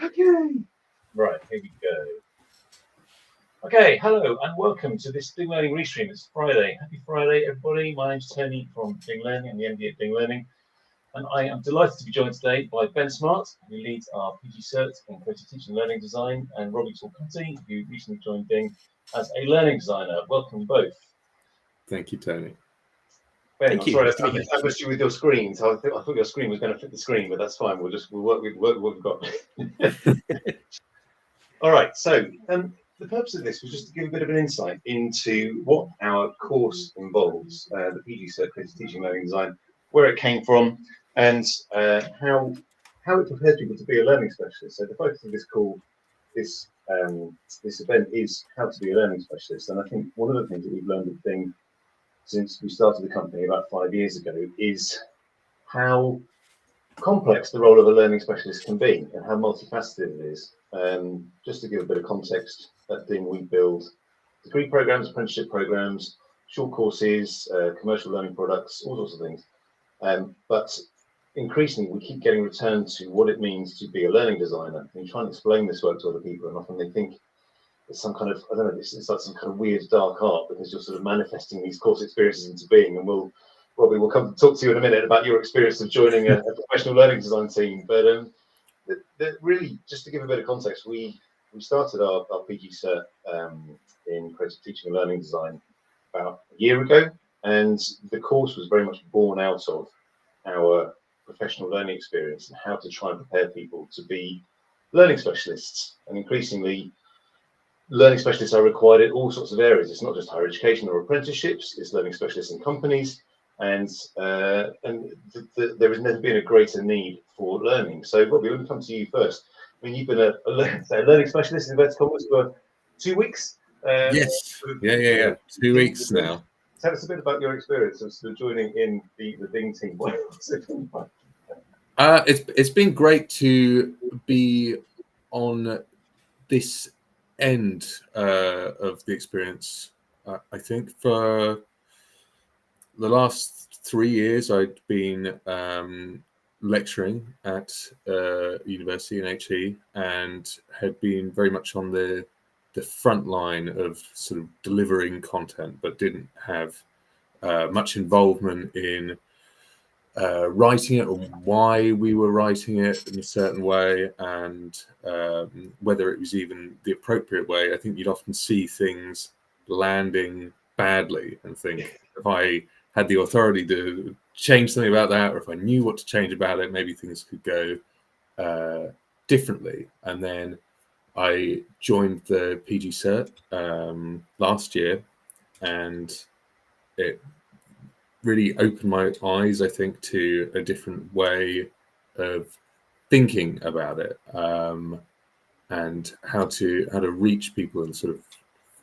Okay. Right, here we go. Okay, hello and welcome to this Bing Learning Restream. It's Friday. Happy Friday, everybody. My name's Tony from Bing Learning. I'm the MD at Bing Learning. And I am delighted to be joined today by Ben Smart, who leads our PGCert in Creative Teaching and Learning Design, and Robbie Torcutti, who recently joined Bing as a learning designer. Welcome both. Thank you, Tony. Ben, I'm sorry, I missed you with your screen, so I thought your screen was going to fit the screen, but that's fine. We'll work with what we've got. All right, so the purpose of this was just to give a bit of an insight into what our course involves, the PGCert Creative Teaching and Learning Design, where it came from, and how it prepares people to be a learning specialist. So the focus of this call, this event, is how to be a learning specialist. And I think one of the things that we've learned with Bing since we started the company about 5 years ago is how complex the role of a learning specialist can be and how multifaceted it is. Just to give a bit of context, at Bing we build degree programs, apprenticeship programs, short courses, commercial learning products, all sorts of things. But increasingly, we keep getting returned to what it means to be a learning designer. And you try and explain this work to other people, and often they think it's some kind of, I don't know, it's like some kind of weird dark art because you're sort of manifesting these course experiences into being. And Robbie will come to talk to you in a minute about your experience of joining a professional learning design team. But really, just to give a bit of context, we started our PGCert in Creative Teaching and Learning Design about a year ago, and the course was very much born out of our professional learning experience and how to try and prepare people to be learning specialists. And increasingly, learning specialists are required in all sorts of areas. It's not just higher education or apprenticeships, it's learning specialists in companies. And there has never been a greater need for learning. So, Robbie, let me come to you first. I mean, you've been a learning specialist in inverted commas for 2 weeks. Yes. Yeah. 2 weeks now. Tell us a bit about your experience of sort of joining in the Bing team. It's been great to be on this end of the experience. I think for the last 3 years, I'd been lecturing at university in HE and had been very much on the front line of sort of delivering content, but didn't have much involvement in writing it or why we were writing it in a certain way, and whether it was even the appropriate way. I think you'd often see things landing badly and think, if I had the authority to change something about that, or if I knew what to change about it, maybe things could go differently. And then I joined the PGCert last year, and it really opened my eyes, I think, to a different way of thinking about it, and how to reach people and sort of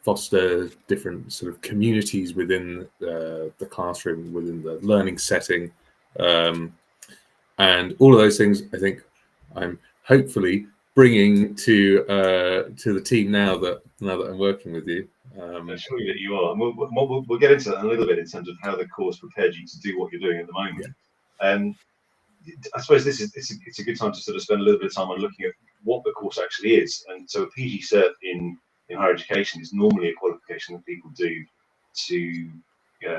foster different sort of communities within the classroom, within the learning setting, and all of those things. I think I'm hopefully bringing to the team now that I'm working with you. I'm sure that you are, and we'll get into that in a little bit in terms of how the course prepared you to do what you're doing at the moment. Yeah. I suppose it's a good time to sort of spend a little bit of time on looking at what the course actually is. And so a PGCert in higher education is normally a qualification that people do to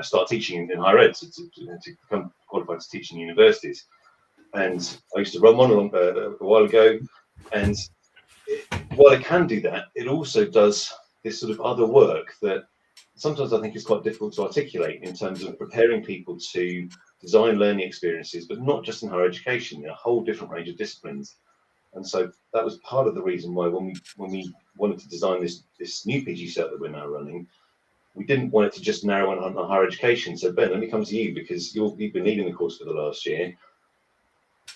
start teaching in higher ed, to become qualified to teach in universities. And I used to run one a while ago, and while it can do that, it also does this sort of other work that sometimes I think is quite difficult to articulate in terms of preparing people to design learning experiences, but not just in higher education, a whole different range of disciplines. And so that was part of the reason why when we wanted to design this new PGCert that we're now running, we didn't want it to just narrow in on higher education. So Ben, let me come to you, because you've been leading the course for the last year.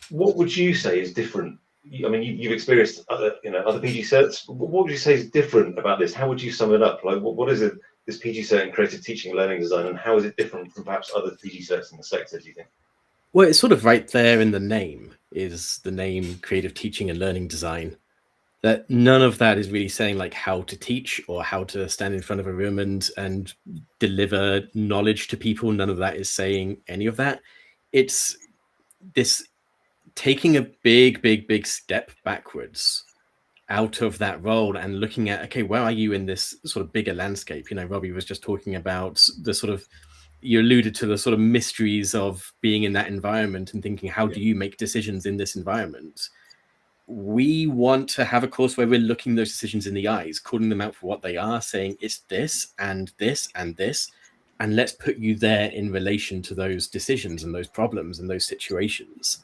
What would you say is different? I mean, you've experienced other PGCerts. What would you say is different about this? How would you sum it up? Like, what is it, this PGCert in creative teaching and learning design, and how is it different from perhaps other PGCerts in the sector, do you think? Well, it's sort of right there in the name, is the name creative teaching and learning design. That none of that is really saying like how to teach or how to stand in front of a room and deliver knowledge to people. None of that is saying any of that. It's this taking a big step backwards out of that role and looking at, okay, where are you in this sort of bigger landscape? Robbie was just talking about the sort of, you alluded to the sort of mysteries of being in that environment and thinking, how do you make decisions in this environment? We want to have a course where we're looking those decisions in the eyes, calling them out for what they are, saying it's this and this and this, and let's put you there in relation to those decisions and those problems and those situations.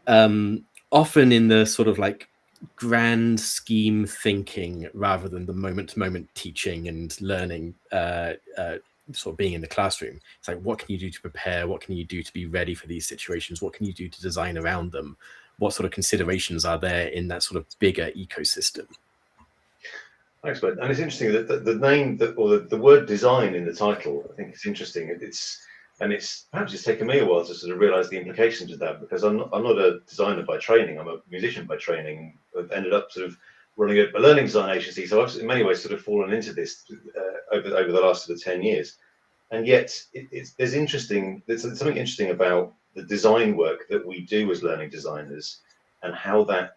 Often in the sort of like grand scheme thinking rather than the moment-to-moment teaching and learning, sort of being in the classroom. It's like, what can you do to prepare? What can you do to be ready for these situations? What can you do to design around them? What sort of considerations are there in that sort of bigger ecosystem? Thanks, Ben. And it's interesting that the name or the word design in the title, I think it's interesting. It's perhaps it's taken me a while to sort of realize the implications of that, because I'm not a designer by training. I'm a musician by training. I've ended up sort of running a learning design agency. So I've in many ways sort of fallen into this over the last sort of 10 years. And yet there's something interesting about the design work that we do as learning designers, and how that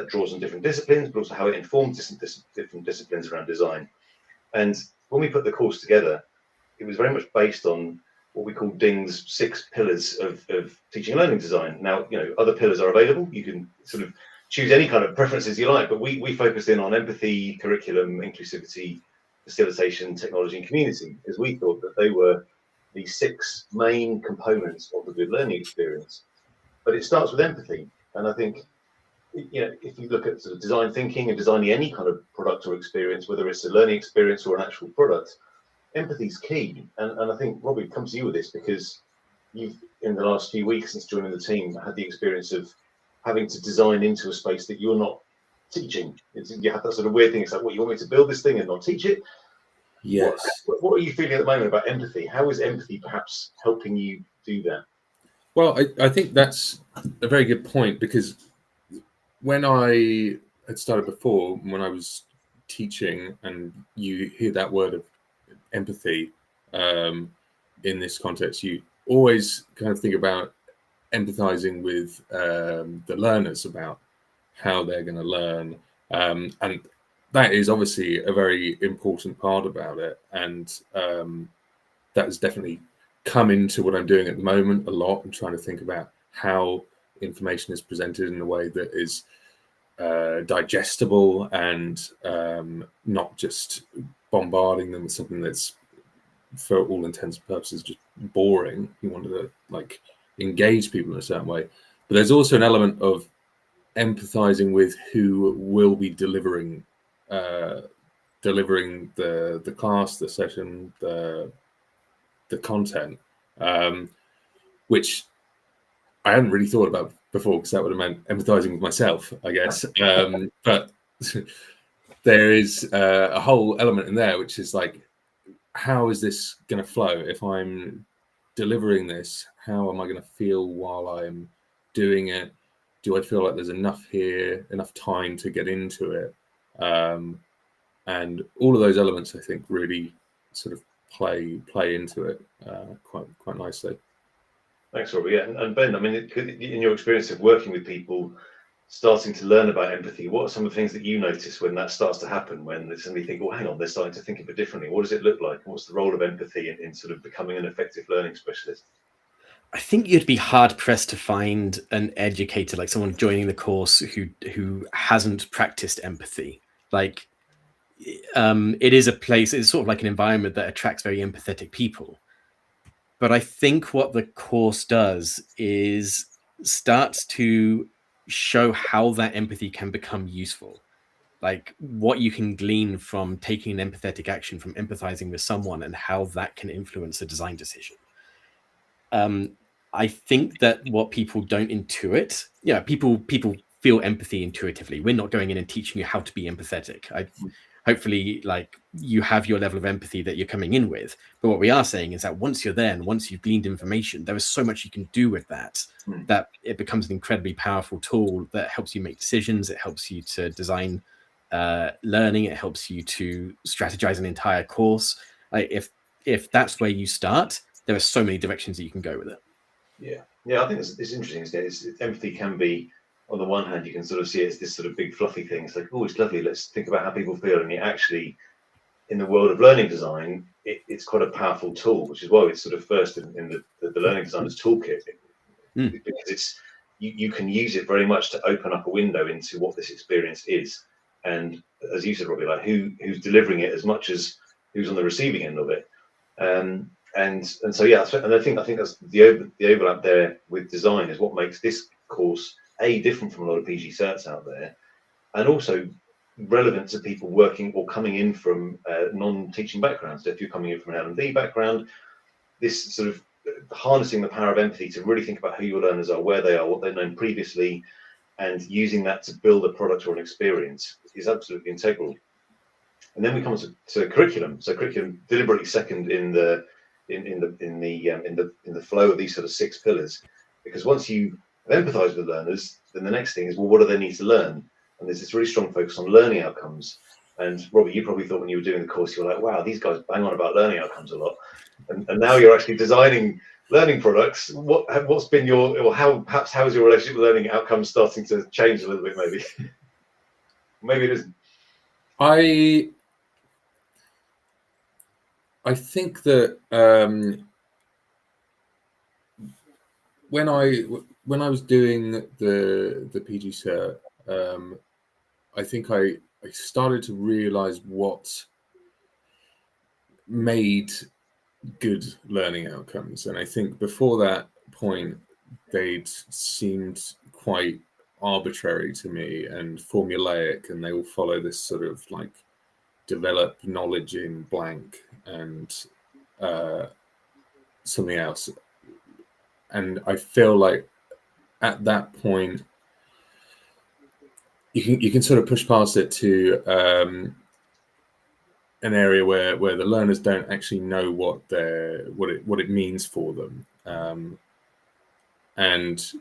draws on different disciplines, but also how it informs different disciplines around design. And when we put the course together, it was very much based on what we call Ding's 6 pillars of teaching and learning design. Now, other pillars are available. You can sort of choose any kind of preferences you like, but we focused in on empathy, curriculum, inclusivity, facilitation, technology, and community, because we thought that they were the 6 main components of the good learning experience. But it starts with empathy. And I think, if you look at sort of design thinking and designing any kind of product or experience, whether it's a learning experience or an actual product, empathy is key. And I think, Robbie, comes to you with this because you've, in the last few weeks since joining the team, had the experience of having to design into a space that you're not teaching. You have that sort of weird thing. It's like, what, you want me to build this thing and not teach it? Yes. What are you feeling at the moment about empathy? How is empathy perhaps helping you do that? Well, I think that's a very good point, because when I had started before, when I was teaching, and you hear that word of empathy in this context, you always kind of think about empathizing with the learners about how they're going to learn. And that is obviously a very important part about it. And that has definitely come into what I'm doing at the moment a lot, and trying to think about how information is presented in a way that is digestible and not just bombarding them with something that's, for all intents and purposes, just boring. You want to engage people in a certain way, but there's also an element of empathizing with who will be delivering the class, the session, the content, which I hadn't really thought about before, because that would have meant empathizing with myself, I guess. But there is a whole element in there, which is like, how is this going to flow? If I'm delivering this, how am I going to feel while I'm doing it? Do I feel like there's enough here, enough time to get into it? And all of those elements, I think, really sort of play into it quite nicely. Thanks, Robbie. Yeah, and Ben, I mean, in your experience of working with people starting to learn about empathy, what are some of the things that you notice when that starts to happen, when they suddenly think, oh, hang on, they're starting to think of it differently? What does it look like? What's the role of empathy in sort of becoming an effective learning specialist? I think you'd be hard pressed to find an educator, like someone joining the course who hasn't practiced empathy. Like, it is a place, it's sort of like an environment that attracts very empathetic people. But I think what the course does is starts to show how that empathy can become useful. Like, what you can glean from taking an empathetic action, from empathizing with someone, and how that can influence a design decision. I think that what people don't intuit, people feel empathy intuitively. We're not going in and teaching you how to be empathetic. Hopefully, like, you have your level of empathy that you're coming in with. But what we are saying is that once you're there and once you've gleaned information, there is so much you can do with that, that it becomes an incredibly powerful tool that helps you make decisions. It helps you to design learning. It helps you to strategize an entire course. Like, if that's where you start, there are so many directions that you can go with it. Yeah, I think it's interesting, isn't it? Empathy can be on the one hand, you can sort of see it as this sort of big fluffy thing. It's like, oh, it's lovely. Let's think about how people feel. And it actually, in the world of learning design, it's quite a powerful tool, which is why it's sort of first in the learning designer's toolkit, because you can use it very much to open up a window into what this experience is. And as you said, Robbie, like who's delivering it as much as who's on the receiving end of it. And so yeah, and I think that's the overlap there with design is what makes this course different from a lot of PG certs out there, and also relevant to people working or coming in from non-teaching backgrounds. So if you're coming in from an L&D background, this sort of harnessing the power of empathy to really think about who your learners are, where they are, what they've known previously, and using that to build a product or an experience is absolutely integral. And then we come to curriculum. So curriculum deliberately second in the flow of these sort of 6 pillars, because once you empathize with learners, then the next thing is, well, what do they need to learn? And there's this really strong focus on learning outcomes. And Robbie, you probably thought when you were doing the course, you were like, wow, these guys bang on about learning outcomes a lot. And now you're actually designing learning products. What's been your, or how is your relationship with learning outcomes starting to change a little bit? Maybe maybe it isn't. I think that when I was doing the PG cert, I think I started to realize what made good learning outcomes, and I think before that point they'd seemed quite arbitrary to me and formulaic, and they all follow this sort of like develop knowledge in blank and something else. And I feel like at that point you can sort of push past it to an area where the learners don't actually know what it means for them. And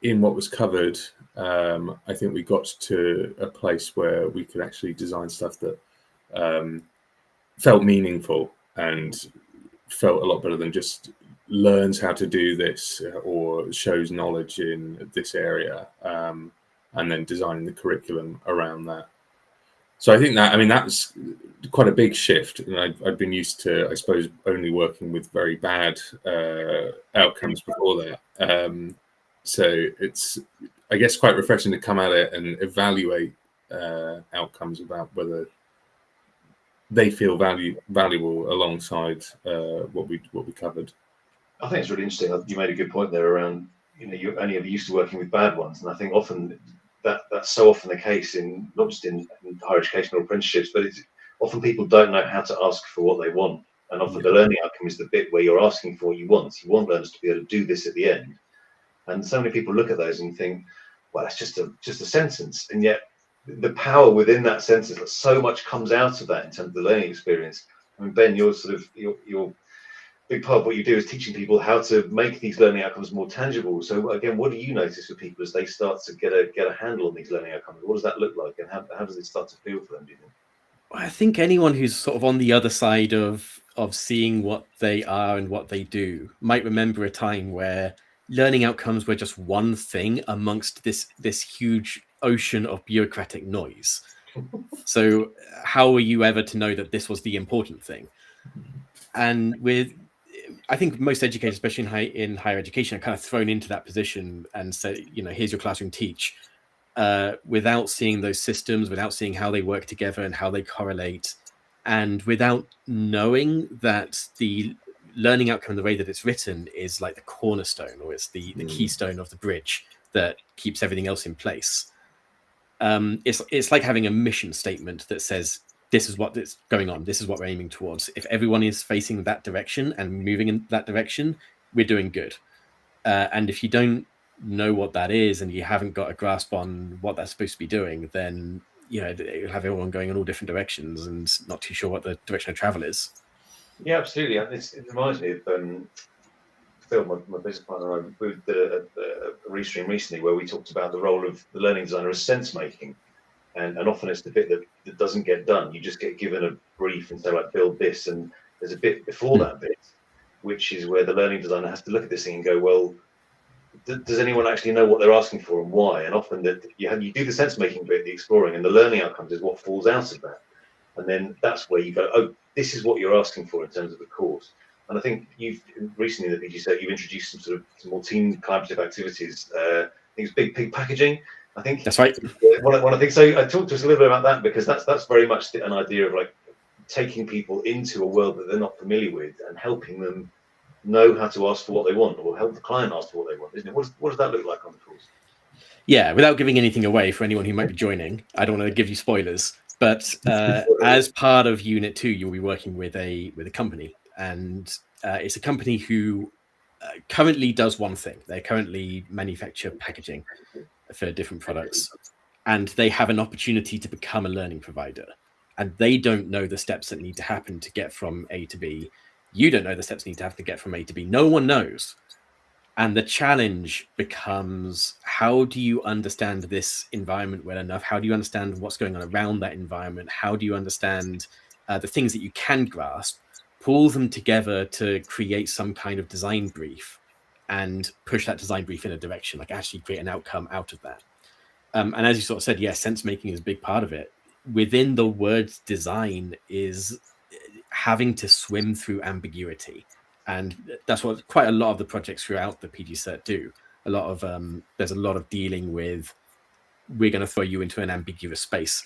in what was covered, I think we got to a place where we could actually design stuff that felt meaningful and felt a lot better than just learns how to do this or shows knowledge in this area, and then designing the curriculum around that. So I think that's quite a big shift. And I'd been used to, I suppose, only working with very bad outcomes before that. So it's, I guess, quite refreshing to come at it and evaluate outcomes about whether they feel valuable alongside what we covered. I think it's really interesting. You made a good point there around, you only ever used to working with bad ones, and I think often that's so often the case in not just in higher education or apprenticeships, but it's often people don't know how to ask for what they want, and often the learning outcome is the bit where you're asking for what you want. You want learners to be able to do this at the end, and so many people look at those and think, well, that's just a sentence, and yet the power within that sentence, that so much comes out of that in terms of the learning experience. I mean, Ben, your big part of what you do is teaching people how to make these learning outcomes more tangible. So again, what do you notice with people as they start to get a handle on these learning outcomes? What does that look like, and how does it start to feel for them, do you think? I think anyone who's sort of on the other side of seeing what they are and what they do might remember a time where learning outcomes were just one thing amongst this huge ocean of bureaucratic noise. So how were you ever to know that this was the important thing? And I think most educators, especially in higher education, are kind of thrown into that position and say, here's your classroom, teach, without seeing those systems, without seeing how they work together and how they correlate, and without knowing that the learning outcome, the way that it's written, is like the cornerstone, or it's the keystone of the bridge that keeps everything else in place. It's like having a mission statement that says, this is what is going on, this is what we're aiming towards. If everyone is facing that direction and moving in that direction, we're doing good. And if you don't know what that is and you haven't got a grasp on what that's supposed to be doing, then you'll have everyone going in all different directions and not too sure what the direction of travel is. Yeah, absolutely. It reminds me of Phil, my business partner. We did a restream recently where we talked about the role of the learning designer as sense making. And often it's the bit that doesn't get done. You just get given a brief and say, like, build this. And there's a bit before that bit, which is where the learning designer has to look at this thing and go, well, does anyone actually know what they're asking for and why? And often that you do the sense making bit, the exploring, and the learning outcomes is what falls out of that. And then that's where you go, oh, this is what you're asking for in terms of the course. And I think you've recently in the PGCert, you've introduced some more team collaborative activities. I think it's big pig packaging. I think That's right. one of the things. So I talked to us a little bit about that, because that's very much an idea of like taking people into a world that they're not familiar with and helping them know how to ask for what they want, or help the client ask for what they want, isn't it? What does that look like on the course? Yeah, without giving anything away for anyone who might be joining, I don't want to give you spoilers, but as part of Unit 2, you'll be working with a company, and it's a company who currently does one thing. They currently manufacture packaging for different products, and they have an opportunity to become a learning provider, and they don't know the steps that need to happen to get from A to B. You don't know the steps need to have to get from A to B. No one knows. And the challenge becomes, how do you understand this environment well enough? How do you understand what's going on around that environment? How do you understand the things that you can grasp, pull them together to create some kind of design brief and push that design brief in a direction, like actually create an outcome out of that? And as you sort of said, yes, sense making is a big part of it. Within the word design is having to swim through ambiguity. And that's what quite a lot of the projects throughout the PGCert do. There's a lot of dealing with, we're going to throw you into an ambiguous space.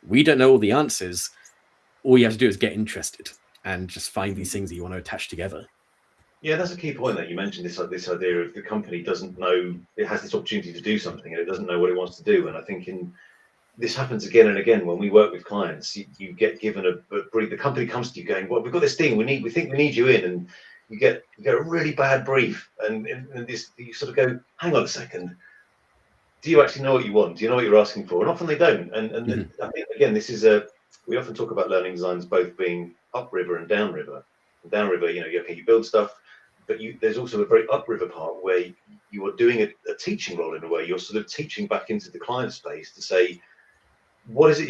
We don't know all the answers. All you have to do is get interested and just find these things that you want to attach together. Yeah, that's a key point that you mentioned, this idea of the company doesn't know, it has this opportunity to do something and it doesn't know what it wants to do. And I think this happens again and again when we work with clients. You get given a brief, the company comes to you going, well, we've got this thing, we think we need you in, and you get a really bad brief, and this, you sort of go, hang on a second, do you actually know what you want? Do you know what you're asking for? And often they don't. And I think, again, this is we often talk about learning designs both being upriver and downriver. Downriver, you build stuff, but there's also a very upriver part where you are doing a teaching role in a way. You're sort of teaching back into the client space to say, what is it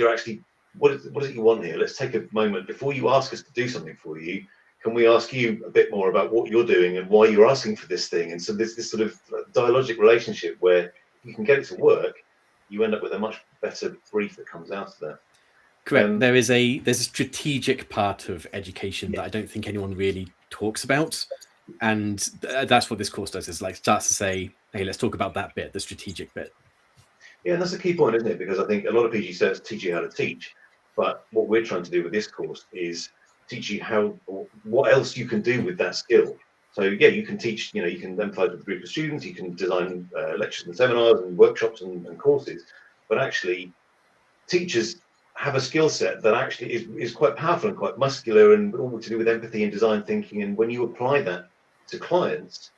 what is it you want here? Let's take a moment before you ask us to do something for you. Can we ask you a bit more about what you're doing and why you're asking for this thing? And so there's this sort of dialogic relationship where you can get it to work, you end up with a much better brief that comes out of that. Correct. There's a strategic part of education that I don't think anyone really talks about, and that's what this course does. Is like starts to say, hey, let's talk about that bit, the strategic bit. Yeah, and that's a key point, isn't it? Because I think a lot of PGCerts teach you how to teach, but what we're trying to do with this course is teach you what else you can do with that skill. So yeah, you can teach, you can empathize with a group of students, you can design lectures and seminars and workshops and courses, but actually teachers have a skill set that actually is quite powerful and quite muscular and all to do with empathy and design thinking. And when you apply that to clients,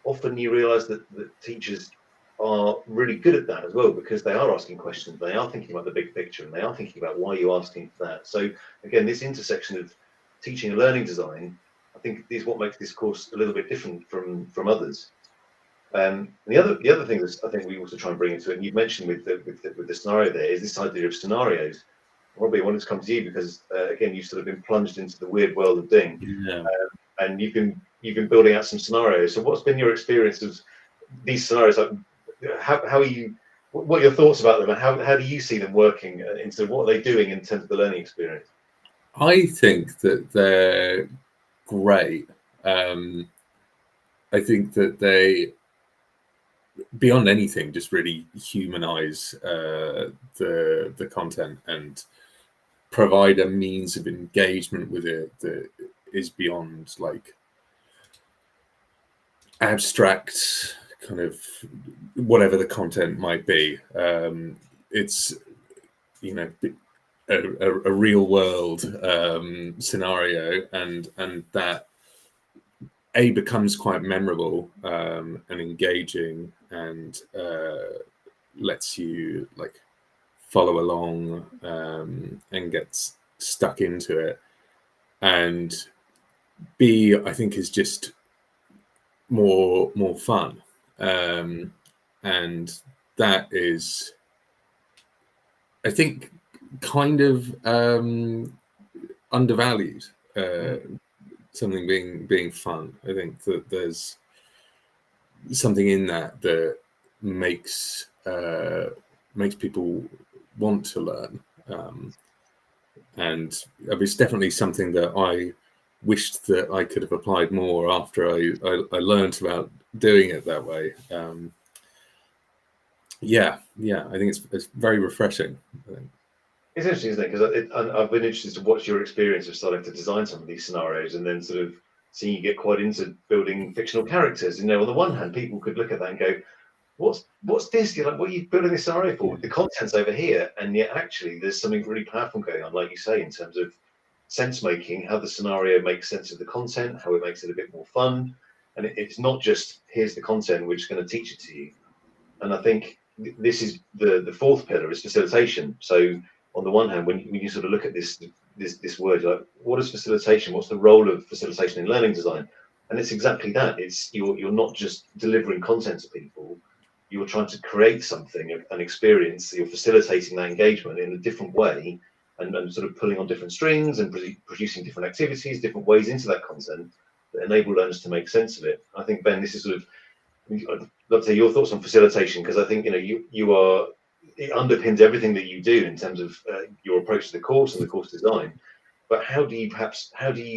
often you realize that teachers are really good at that as well, because they are asking questions, they are thinking about the big picture, and they are thinking about why you're asking for that. So again, this intersection of teaching and learning design, I think, is what makes this course a little bit different from others. And the other thing that I think we also try and bring into it, and you've mentioned with the scenario there, is this idea of scenarios. Robbie, I wanted to come to you because again, you've sort of been plunged into the weird world of Ding, and you've been building out some scenarios. So what's been your experience of these scenarios? Like, how are you? What are your thoughts about them, and how do you see them working into what are they doing in terms of the learning experience? I think that they're great. I think that they, beyond anything, just really humanize the content and provide a means of engagement with it that is beyond like abstract kind of whatever the content might be. It's a real world scenario, and that becomes quite memorable and engaging, and lets you like follow along and gets stuck into it. And B, I think, is just more fun, and that is, I think, kind of undervalued. Something being fun. I think that there's something in that that makes people want to learn, and it's definitely something that I wished that I could have applied more after I learned about doing it that way. I think it's very refreshing. It's interesting, isn't it? Because I've been interested to watch your experience of starting to design some of these scenarios, and then sort of seeing you get quite into building fictional characters. On the one hand, people could look at that and go, "What's this? You're like, what are you building this scenario for? The content's over here," and yet actually, there's something really powerful going on, like you say, in terms of sense making, how the scenario makes sense of the content, how it makes it a bit more fun, and it's not just here's the content, we're just going to teach it to you. And I think this is the fourth pillar is facilitation. So on the one hand, when you sort of look at this word, you're like, what is facilitation? What's the role of facilitation in learning design? And it's exactly that. It's you're not just delivering content to people. You're trying to create something, an experience. You're facilitating that engagement in a different way, and sort of pulling on different strings and producing different activities, different ways into that content that enable learners to make sense of it. I think, Ben, this is sort of, I'd love to hear your thoughts on facilitation, because I think you are, it underpins everything that you do in terms of your approach to the course and the course design. But how do you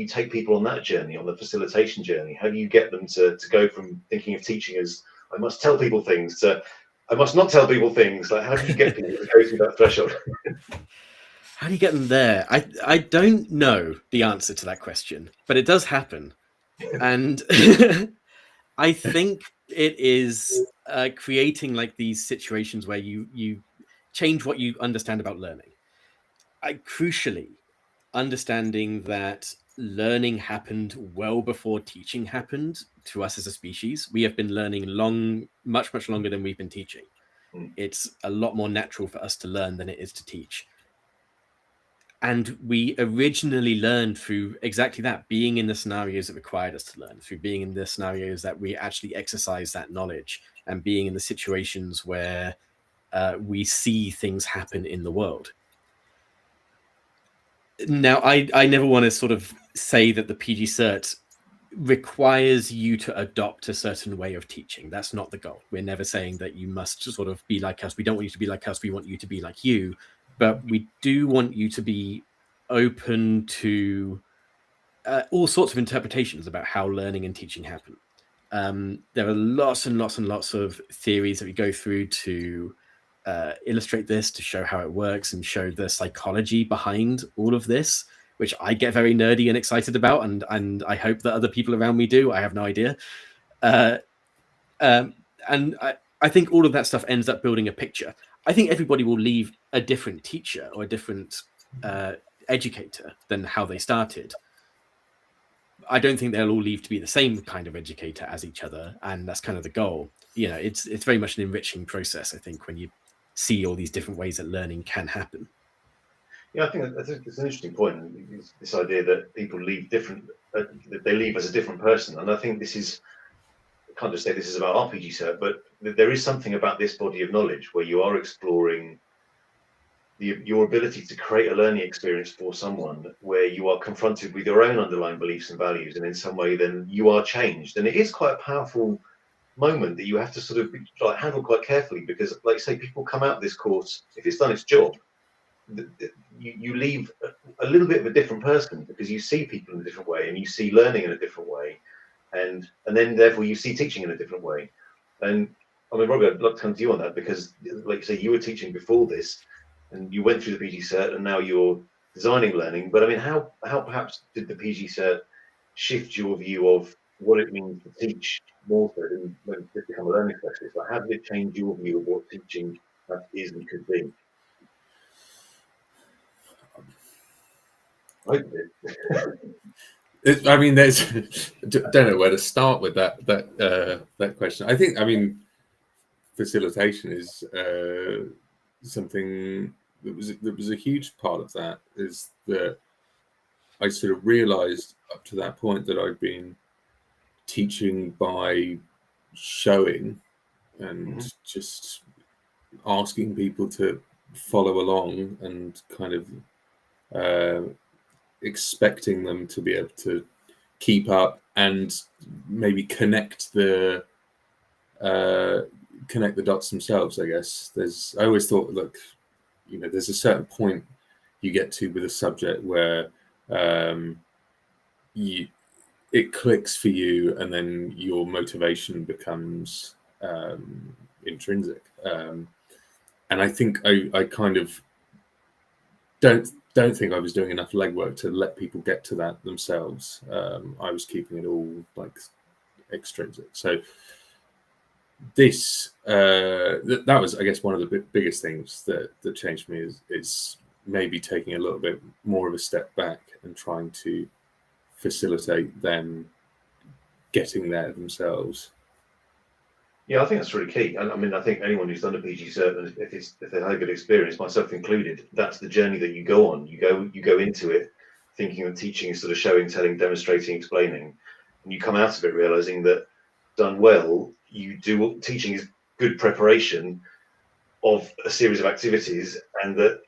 take people on that journey, on the facilitation journey? How do you get them to go from thinking of teaching as I must tell people things to I must not tell people things? Like, how do you get people to go through that threshold? How do you get them there? I don't know the answer to that question, but it does happen. And I think it is creating like these situations where you change what you understand about learning. Crucially, understanding that learning happened well before teaching happened to us as a species. We have been learning much longer than we've been teaching. It's a lot more natural for us to learn than it is to teach. And we originally learned through exactly that, being in the scenarios that required us to learn, through being in the scenarios that we actually exercise that knowledge, and being in the situations where we see things happen in the world. Now, I never want to sort of say that the PGCert requires you to adopt a certain way of teaching. That's not the goal. We're never saying that you must sort of be like us. We don't want you to be like us. We want you to be like you. But we do want you to be open to all sorts of interpretations about how learning and teaching happen. There are lots and lots of theories that we go through to illustrate this, to show how it works and show the psychology behind all of this, which I get very nerdy and excited about, and I hope that other people around me do. I have no idea. And I think all of that stuff ends up building a picture. I think everybody will leave a different teacher or a different educator than how they started. I don't think they'll all leave to be the same kind of educator as each other, and that's kind of the goal. It's very much an enriching process, I think, when you see all these different ways that learning can happen. Yeah, I think that's an interesting point. This idea that people leave different, that they leave as a different person, and I think this is, I can't just say this is about RPG cert, but there is something about this body of knowledge where you are exploring your ability to create a learning experience for someone where you are confronted with your own underlying beliefs and values, and in some way then you are changed. And it is quite a powerful moment that you have to sort of handle quite carefully, because like you say, people come out of this course, if it's done its job, you leave a little bit of a different person, because you see people in a different way and you see learning in a different way, and then therefore you see teaching in a different way. And I mean, Robbie, I'd love to come to you on that, because like you say, you were teaching before this and you went through the PG cert and now you're designing learning. But I mean, how perhaps did the PG cert shift your view of what it means to teach more so than when you become a learning specialist? Like, how did it change your view of what teaching is and could be? I mean, don't know where to start with that question. I think, I mean, facilitation is something that was a huge part of that. Is that I sort of realized up to that point that I'd been teaching by showing and just asking people to follow along and kind of expecting them to be able to keep up and maybe connect the connect the dots themselves. I guess I always thought, look, there's a certain point you get to with a subject where it clicks for you, and then your motivation becomes intrinsic. And I think I kind of don't think I was doing enough legwork to let people get to that themselves. I was keeping it all like extrinsic. So this that was, I guess, one of the biggest things that changed me is maybe taking a little bit more of a step back and trying to facilitate them getting there themselves. Yeah, I think that's really key. And I mean, I think anyone who's done a PGCert, if they've had a good experience, myself included, that's the journey that you go on. You go into it thinking that teaching is sort of showing, telling, demonstrating, explaining, and you come out of it realizing that done well, teaching is good preparation of a series of activities, and that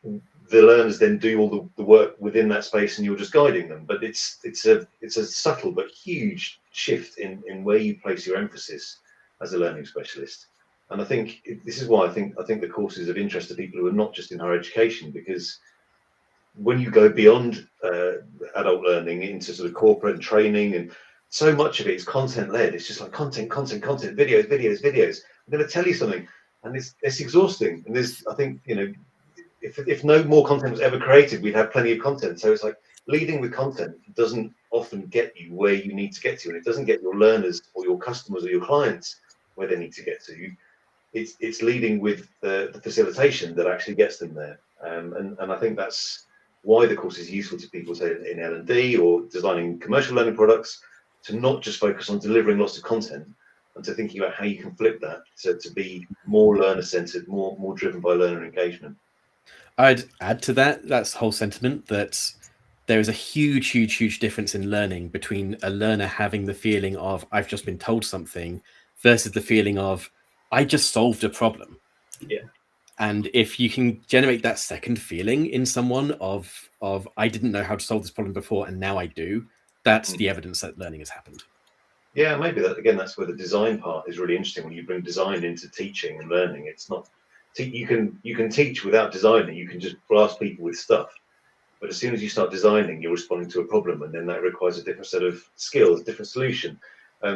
the learners then do all the work within that space, and you're just guiding them. But it's a subtle but huge shift in where you place your emphasis as a learning specialist. And I think this is why I think the course is of interest to people who are not just in higher education, because when you go beyond adult learning into sort of corporate and training, and so much of it is content led. It's just like content, videos. I'm going to tell you something, and it's exhausting. And I think, if no more content was ever created, we'd have plenty of content. So it's like leading with content doesn't often get you where you need to get to, and it doesn't get your learners or your customers or your clients where they need to get to. It's leading with the facilitation that actually gets them there. And I think that's why the course is useful to people, say in L&D or designing commercial learning products, to not just focus on delivering lots of content, and to thinking about how you can flip that to be more learner-centered, more driven by learner engagement. I'd add to that's whole sentiment, that there is a huge difference in learning between a learner having the feeling of I've just been told something versus the feeling of I just solved a problem. Yeah. And if you can generate that second feeling in someone of I didn't know how to solve this problem before and now I do, that's the evidence that learning has happened. Yeah, maybe that's where the design part is really interesting. When you bring design into teaching and learning, it's not you can teach without designing. You can just blast people with stuff, but as soon as you start designing, you're responding to a problem, and then that requires a different set of skills, a different solution.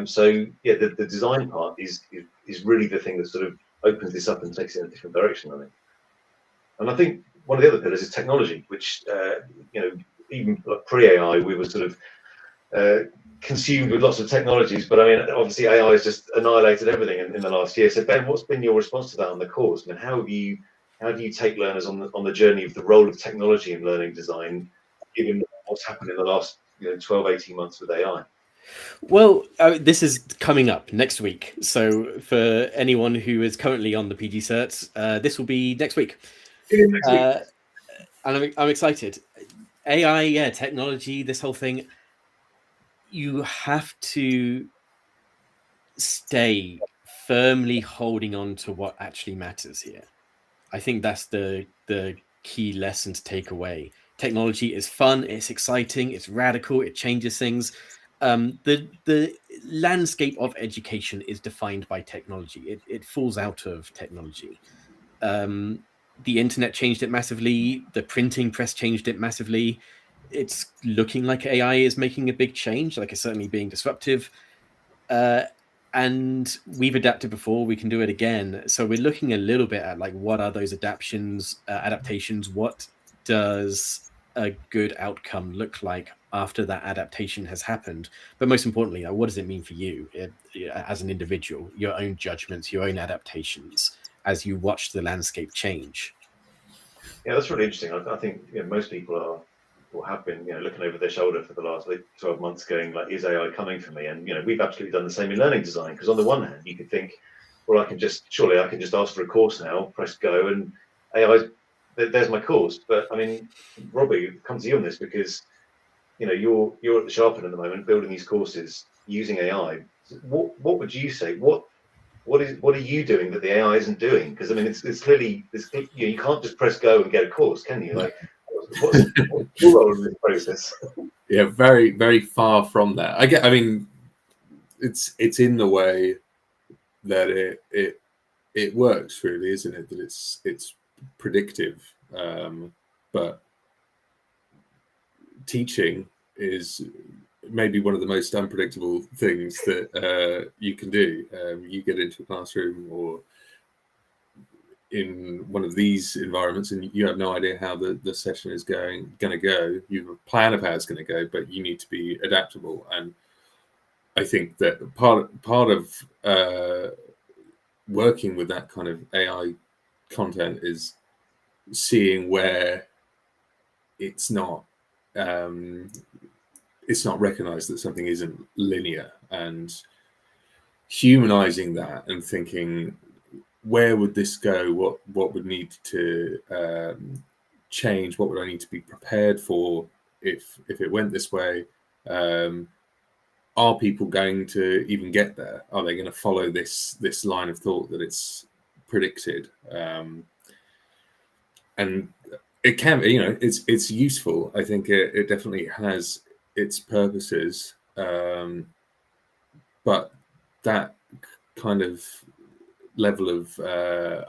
So yeah, the design part is really the thing that sort of opens this up and takes it in a different direction, I think. And I think one of the other pillars is technology, which even pre-AI, we were sort of consumed with lots of technologies, but I mean, obviously AI has just annihilated everything in the last year. So Ben, what's been your response to that on the course? I mean, how do you take learners on the journey of the role of technology in learning design, given what's happened in the last 12, 18 months with AI? Well, this is coming up next week. So for anyone who is currently on the PGCert, this will be next week. And I'm excited. AI, technology, this whole thing. You have to stay firmly holding on to what actually matters here. I think that's the key lesson to take away. Technology is fun, it's exciting, it's radical, it changes things. The landscape of education is defined by technology. It falls out of technology. The internet changed it massively. The printing press changed it massively. It's looking like AI is making a big change, like it's certainly being disruptive. And we've adapted before, we can do it again. So we're looking a little bit at like, what are those adaptations? What does a good outcome look like after that adaptation has happened? But most importantly, what does it mean for you as an individual, your own judgments, your own adaptations as you watch the landscape change? Yeah, that's really interesting. I think most people are, or have been, looking over their shoulder for the last 12 months going like, is AI coming for me? And we've absolutely done the same in learning design, because on the one hand you could think, well, surely I can just ask for a course now, press go, and AI, there's my course. But I mean, Robbie, come to you on this, because you're at the sharp end at the moment building these courses using AI. What would you say? What are you doing that the AI isn't doing? Because I mean, it's clearly you can't just press go and get a course, can you? Like, what's your role in this process? Yeah, very, very far from that. I mean, it's in the way that it works, really, isn't it? That it's predictive, but teaching is maybe one of the most unpredictable things that you can do. You get into a classroom or in one of these environments and you have no idea how the session is going to go. You have a plan of how it's going to go, but you need to be adaptable. And I think that part of working with that kind of AI content is seeing where it's not recognized that something isn't linear, and humanizing that and thinking, where would this go? What would need to change? What would I need to be prepared for if it went this way? Are people going to even get there? Are they going to follow this line of thought that it's predicted? And it can be, it's useful. I think it definitely has its purposes, but that kind of level of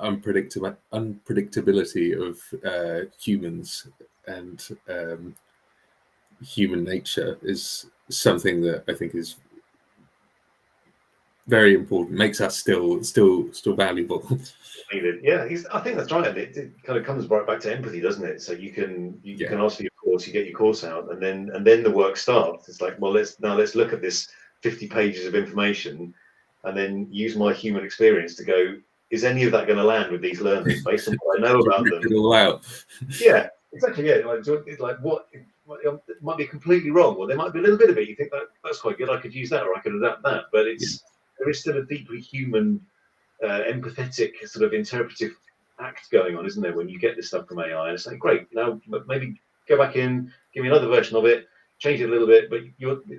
unpredictability of humans and human nature is something that I think is very important, makes us still valuable. Yeah, I think that's right. It kind of comes right back to empathy, doesn't it? So you can ask for your course, you get your course out, and then the work starts. It's like, well, let's look at this 50 pages of information, and then use my human experience to go, is any of that going to land with these learners based on what I know about them? It all out. Yeah, exactly. Yeah, like what it might be completely wrong, or there might be a little bit of it. You think that's quite good. I could use that, or I could adapt that. But there is still a deeply human, empathetic sort of interpretive act going on, isn't there? When you get this stuff from AI, and it's like, great, now maybe go back in, give me another version of it, change it a little bit. But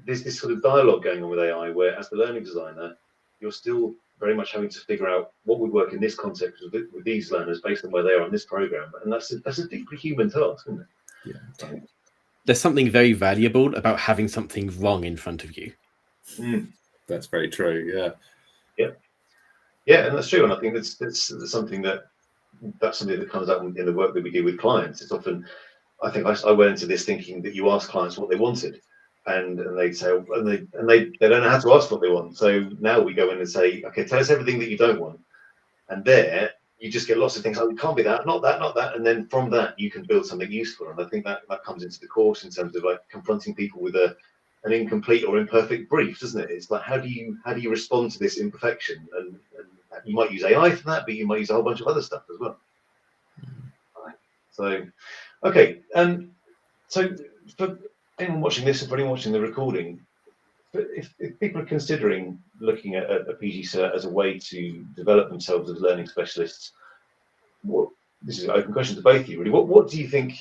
there's this sort of dialogue going on with AI, where as the learning designer, you're still very much having to figure out what would work in this context with these learners based on where they are in this program, and that's a deeply human task, isn't it? Yeah. There's something very valuable about having something wrong in front of you. That's very true. Yeah, and that's true. And I think that's something that comes up in the work that we do with clients. It's often, I think I went into this thinking that you ask clients what they wanted, and they'd say, and they don't know how to ask what they want. So now we go in and say, okay, tell us everything that you don't want, and there you just get lots of things. Oh, it can't be that, not that, and then from that you can build something useful. And I think that comes into the course in terms of like confronting people with an incomplete or imperfect brief, doesn't it? It's like, how do you respond to this imperfection? And you might use AI for that, but you might use a whole bunch of other stuff as well. Right. So, okay. So for anyone watching this, or for anyone watching the recording, if people are considering looking at a PGCert as a way to develop themselves as learning specialists, this is an open question to both of you, really. What do you think?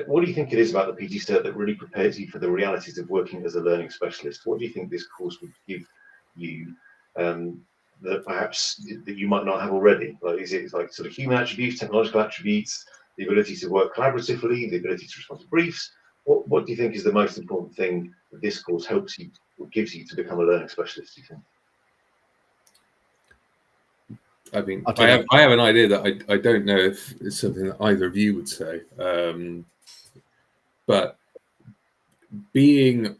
What do you think it is about the PGCert that really prepares you for the realities of working as a learning specialist? What do you think this course would give you that perhaps that you might not have already? Like, is it like sort of human attributes, technological attributes, the ability to work collaboratively, the ability to respond to briefs? What do you think is the most important thing that this course helps you or gives you to become a learning specialist, do you think? I mean, I have an idea that I don't know if it's something that either of you would say, but being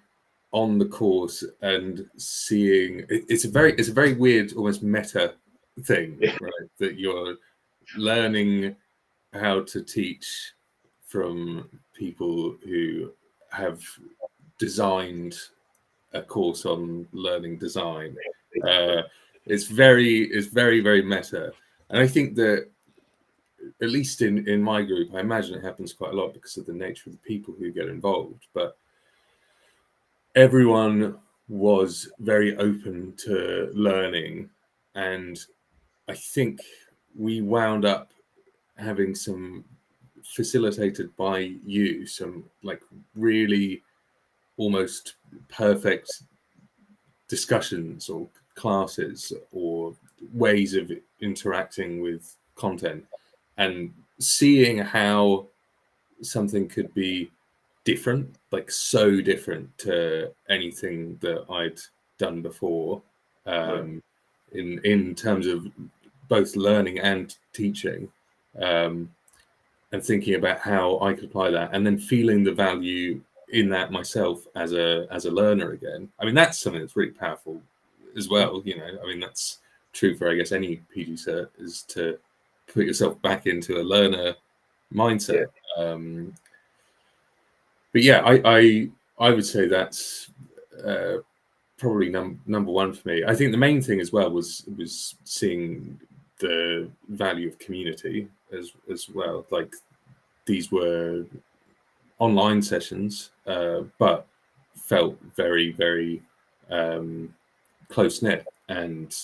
on the course and seeing it's a very weird, almost meta thing, right? That you're learning how to teach from people who have designed a course on learning design. It's very meta, and I think that at least in my group, I imagine it happens quite a lot because of the nature of the people who get involved. But everyone was very open to learning, and I think we wound up having some, facilitated by you, some like really almost perfect discussions or classes or ways of interacting with content, and seeing how something could be different, like so different to anything that I'd done before, in terms of both learning and teaching, and thinking about how I could apply that, and then feeling the value in that myself as a learner again. I mean, that's something that's really powerful as well. You know, I mean, that's true for, I guess, any PG cert, is to put yourself back into a learner mindset. But yeah, I would say that's probably number one for me. I think the main thing as well was seeing the value of community as well. Like, these were online sessions, but felt very, very close knit, and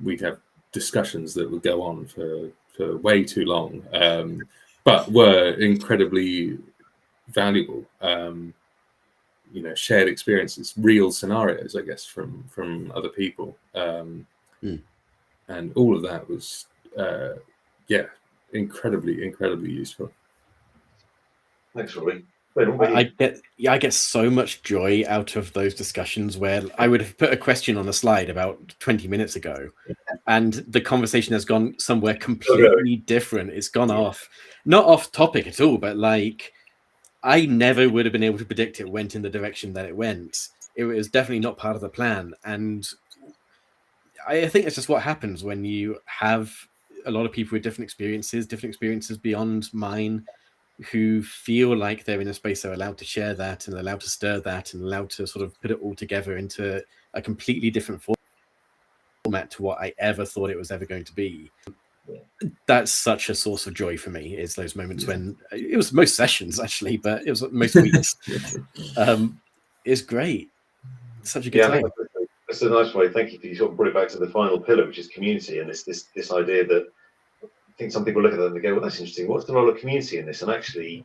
we'd have discussions that would go on for way too long, but were incredibly valuable. You know, shared experiences, real scenarios, I guess, from other people, and all of that was incredibly useful. Thanks, Rory. I get so much joy out of those discussions where I would have put a question on a slide about 20 minutes ago, and the conversation has gone somewhere completely different. It's gone off, not off topic at all, but like, I never would have been able to predict it went in the direction that it went. It was definitely not part of the plan. And I think it's just what happens when you have a lot of people with different experiences beyond mine, who feel like they're in a space they're allowed to share that and allowed to stir that and allowed to sort of put it all together into a completely different format to what I ever thought it was ever going to be. That's such a source of joy for me, is those moments when it was most sessions actually, but it was most weeks. It's great. Such a good time. That's a nice way. Thank you for you sort of brought it back to the final pillar, which is community, and this idea that I think some people look at that and they go, well, that's interesting. What's the role of community in this? And actually,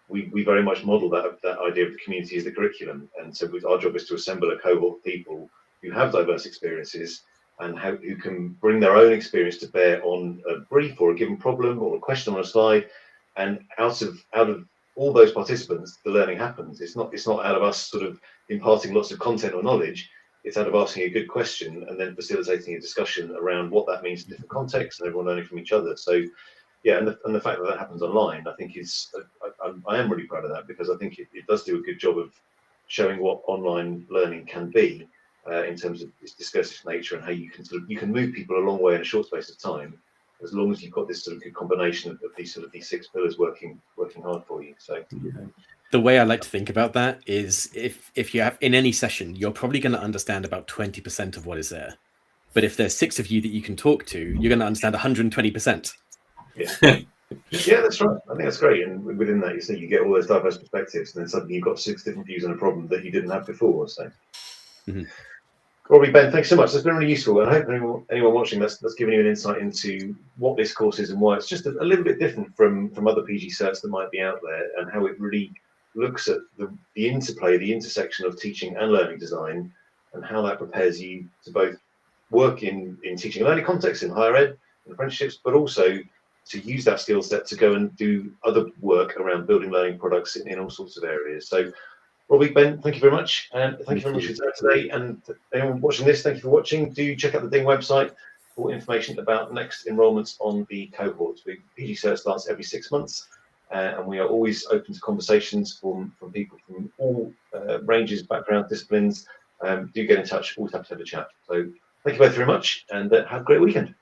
we very much model that idea of the community as the curriculum. And so our job is to assemble a cohort of people who have diverse experiences and who can bring their own experience to bear on a brief or a given problem or a question on a slide. And out of all those participants, the learning happens. It's not out of us sort of imparting lots of content or knowledge. It's out of asking a good question and then facilitating a discussion around what that means in different contexts and everyone learning from each other. So, yeah, and the fact that happens online, I think I am really proud of that, because I think it does do a good job of showing what online learning can be in terms of its discursive nature and how you can move people a long way in a short space of time, as long as you've got this sort of good combination of these six pillars working hard for you. So. Yeah. The way I like to think about that is if you have in any session, you're probably going to understand about 20% of what is there. But if there's 6 of you that you can talk to, you're going to understand 120%. Yeah. Yeah, that's right. I think that's great. And within that, you get all those diverse perspectives, and then suddenly you've got 6 different views on a problem that you didn't have before. So, Rory, Ben, thanks so much. That's been really useful. And I hope anyone watching that's given you an insight into what this course is and why it's just a little bit different from other PG certs that might be out there, and how it really looks at the interplay, the intersection of teaching and learning design, and how that prepares you to both work in teaching and learning contexts, in higher ed, in apprenticeships, but also to use that skill set to go and do other work around building learning products in all sorts of areas. So, Robbie, Ben, thank you very much. And thank you very much for your time today. And anyone watching this, thank you for watching. Do check out the DING website for information about next enrolments on the cohorts. PG Cert starts every 6 months. And we are always open to conversations from people from all ranges, backgrounds, disciplines. Do get in touch. Always happy to have a chat. So thank you both very much, and have a great weekend.